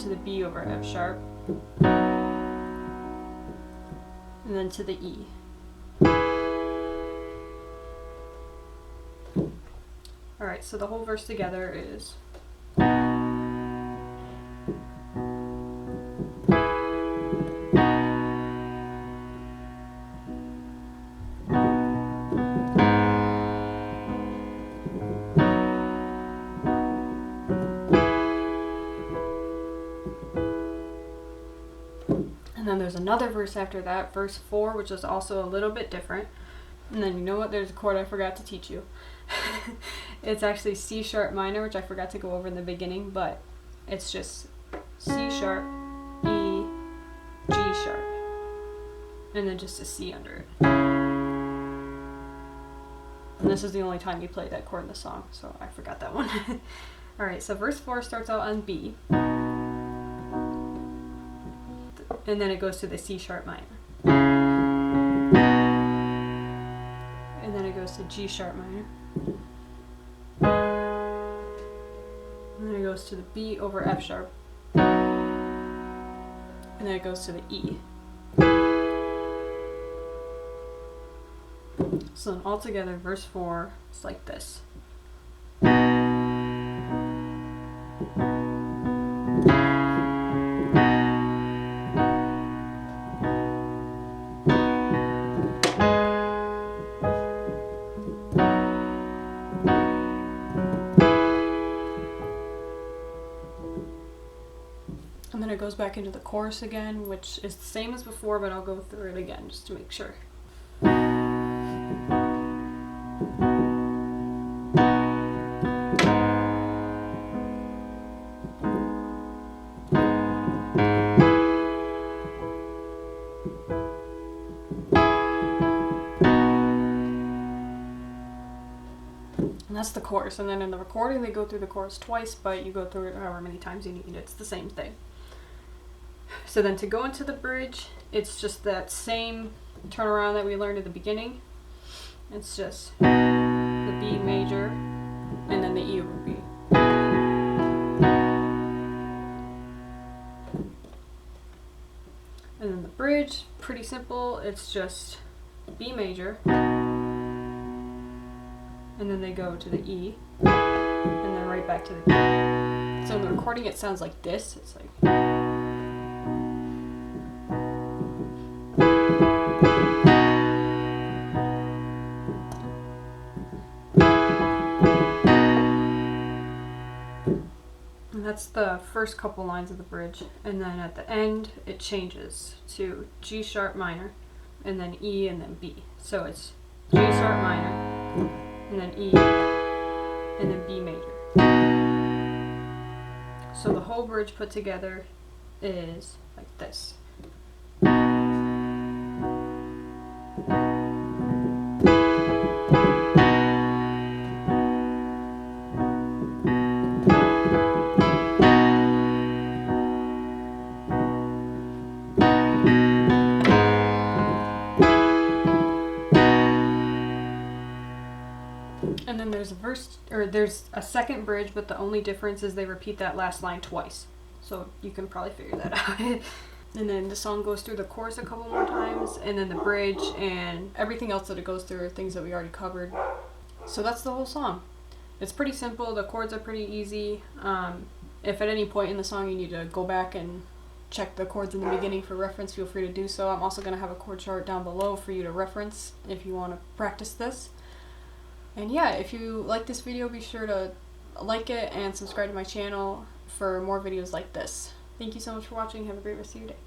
into the B over F sharp, and then to the E. Alright, so the whole verse together is and then there's another verse after that, verse 4, which is also a little bit different. And then you know what? There's a chord I forgot to teach you. It's actually C sharp minor, which I forgot to go over in the beginning, but it's just C sharp, E, G sharp, and then just a C under it. And this is the only time you play that chord in the song, so I forgot that one. Alright, so verse 4 starts out on B, and then it goes to the C sharp minor. And then it goes to G sharp minor. And then it goes to the B over F sharp. And then it goes to the E. So then altogether, verse 4 is like this. And then it goes back into the chorus again, which is the same as before, but I'll go through it again just to make sure. And that's the chorus, and then in the recording they go through the chorus twice, but you go through it however many times you need. It's the same thing. So then to go into the bridge, it's just that same turnaround that we learned at the beginning. It's just the B major and then the E over B. And then the bridge, pretty simple. It's just B major, and then they go to the E, and then right back to the B. So in the recording it sounds like this. It's like... And that's the first couple lines of the bridge, and then at the end it changes to G sharp minor, and then E, and then B. So it's G sharp minor, and then E, and then B major. So the whole bridge put together is like this. And then there's a verse, or there's a second bridge, but the only difference is they repeat that last line twice. So you can probably figure that out. And then the song goes through the chorus a couple more times, and then the bridge and everything else that it goes through are things that we already covered. So that's the whole song. It's pretty simple. The chords are pretty easy. If at any point in the song you need to go back and check the chords in the beginning for reference, feel free to do so. I'm also going to have a chord chart down below for you to reference if you want to practice this. And yeah, if you like this video, be sure to like it and subscribe to my channel for more videos like this. Thank you so much for watching. Have a great rest of your day.